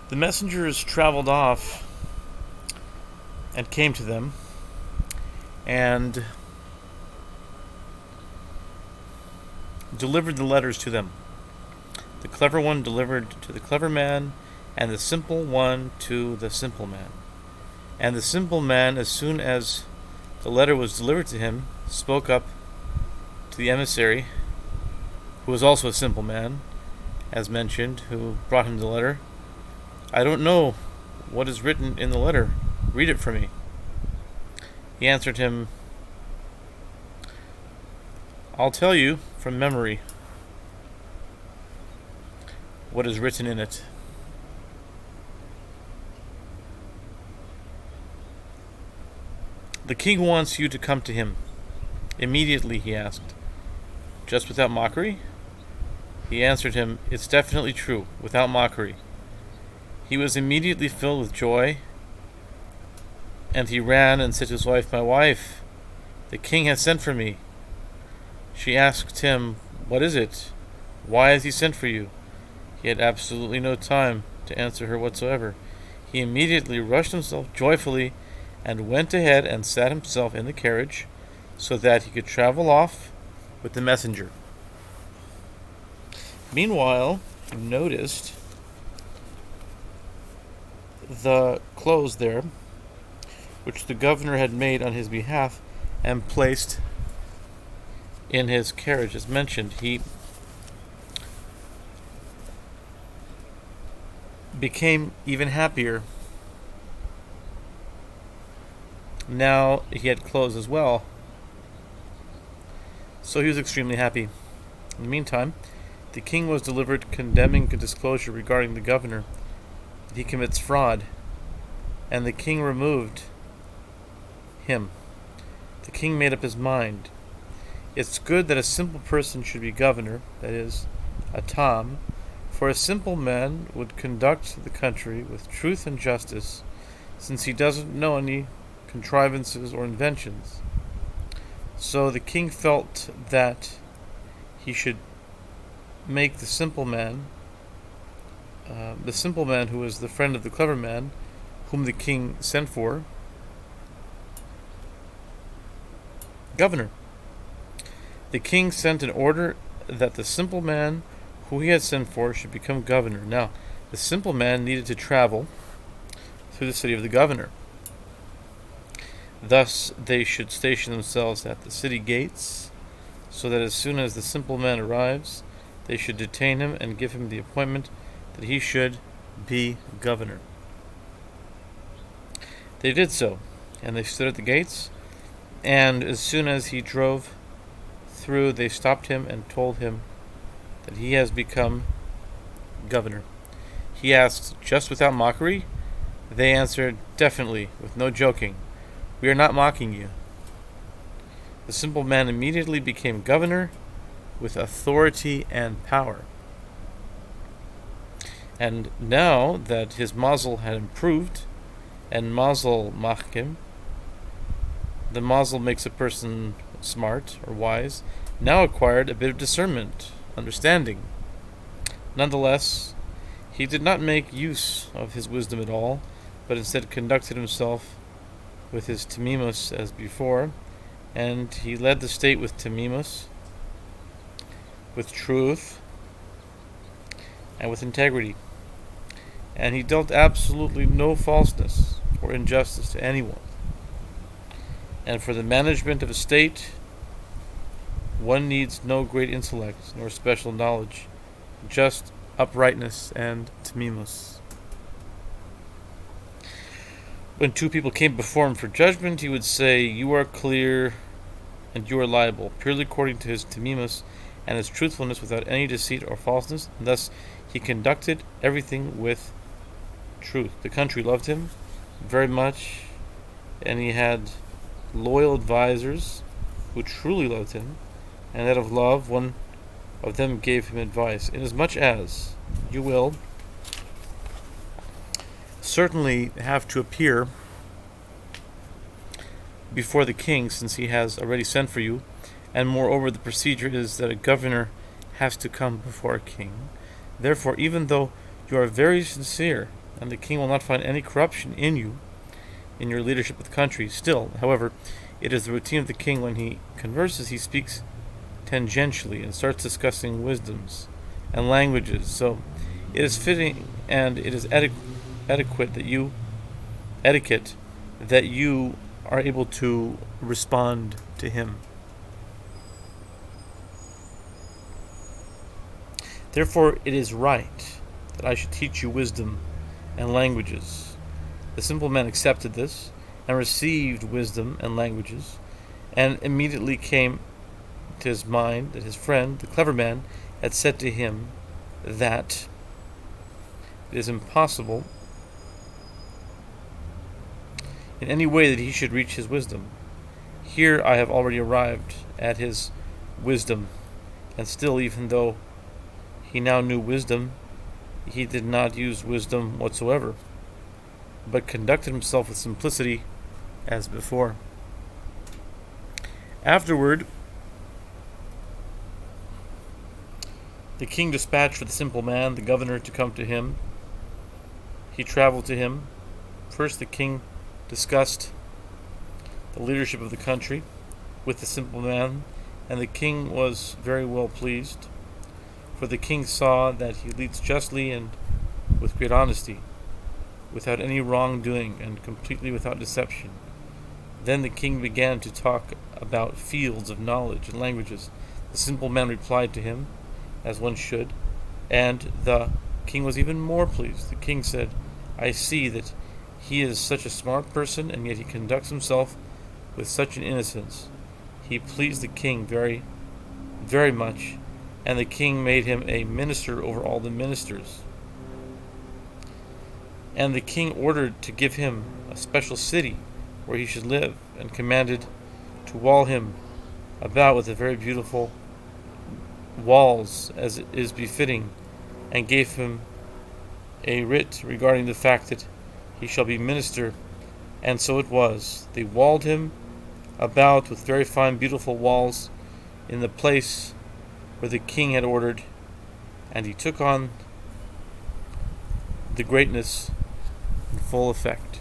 The messengers traveled off and came to them, and delivered the letters to them. The clever one delivered to the clever man, and the simple one to the simple man. And the simple man, as soon as the letter was delivered to him, spoke up to the emissary, who was also a simple man, as mentioned, who brought him the letter. "I don't know what is written in the letter. Read it for me." He answered him, "I'll tell you from memory what is written in it." "The king wants you to come to him immediately," he asked. "Just without mockery?" He answered him, "It's definitely true, without mockery." He was immediately filled with joy, and he ran and said to his wife, "My wife, the king has sent for me." She asked him, "What is it? Why has he sent for you?" He had absolutely no time to answer her whatsoever. He immediately rushed himself joyfully and went ahead and sat himself in the carriage so that he could travel off with the messenger. Meanwhile, he noticed the clothes there, which the governor had made on his behalf and placed in his carriage. As mentioned, he became even happier. Now he had clothes as well, so he was extremely happy. In the meantime, the king was delivered condemning a disclosure regarding the governor, that he commits fraud, and the king removed him. The king made up his mind. It's good that a simple person should be governor, that is, a Tom, for a simple man would conduct the country with truth and justice, since he doesn't know any contrivances or inventions. So the king felt that he should make the simple man who was the friend of the clever man, whom the king sent for, governor. The king sent an order that the simple man who he had sent for should become governor. Now, the simple man needed to travel through the city of the governor. Thus, they should station themselves at the city gates, so that as soon as the simple man arrives, they should detain him and give him the appointment that he should be governor. They did so, and they stood at the gates, and as soon as he drove through, they stopped him and told him that he has become governor. He asked, "Just without mockery?" They answered, "Definitely, with no joking. We are not mocking you." The simple man immediately became governor with authority and power. And now that his mazel had improved, and mazel machkim, the mazel makes a person smart or wise, now acquired a bit of discernment, understanding. Nonetheless, he did not make use of his wisdom at all, but instead conducted himself with his tamimus as before, and he led the state with tamimus, with truth, and with integrity. And he dealt absolutely no falseness or injustice to anyone. And for the management of a state, one needs no great intellect nor special knowledge, just uprightness and tamimus. When two people came before him for judgment, he would say, "You are clear and you are liable," purely according to his tamimus and his truthfulness, without any deceit or falseness. And thus he conducted everything with truth. The country loved him very much, and he had loyal advisors who truly loved him, and out of love one of them gave him advice, inasmuch as you will certainly have to appear before the king, since he has already sent for you, and moreover the procedure is that a governor has to come before a king. Therefore, even though you are very sincere and the king will not find any corruption in you, in your leadership of the country. Still, however, it is the routine of the king when he converses, he speaks tangentially and starts discussing wisdoms and languages. So it is fitting and it is etiquette that you are able to respond to him. Therefore, it is right that I should teach you wisdom and languages. The simple man accepted this and received wisdom and languages, and immediately came to his mind that his friend, the clever man, had said to him that it is impossible in any way that he should reach his wisdom. Here I have already arrived at his wisdom, and still, even though he now knew wisdom, he did not use wisdom whatsoever, but conducted himself with simplicity as before. Afterward, the king dispatched for the simple man, the governor, to come to him. He traveled to him. First, the king discussed the leadership of the country with the simple man, and the king was very well pleased, for the king saw that he leads justly and with great honesty, without any wrongdoing and completely without deception. Then the king began to talk about fields of knowledge and languages. The simple man replied to him, as one should, and the king was even more pleased. The king said, I see that he is such a smart person, and yet he conducts himself with such an innocence. He pleased the king very, very much, and the king made him a minister over all the ministers. And the king ordered to give him a special city where he should live, and commanded to wall him about with a very beautiful walls, as it is befitting, and gave him a writ regarding the fact that he shall be minister. And so it was. They walled him about with very fine, beautiful walls in the place where the king had ordered, and he took on the greatness in full effect.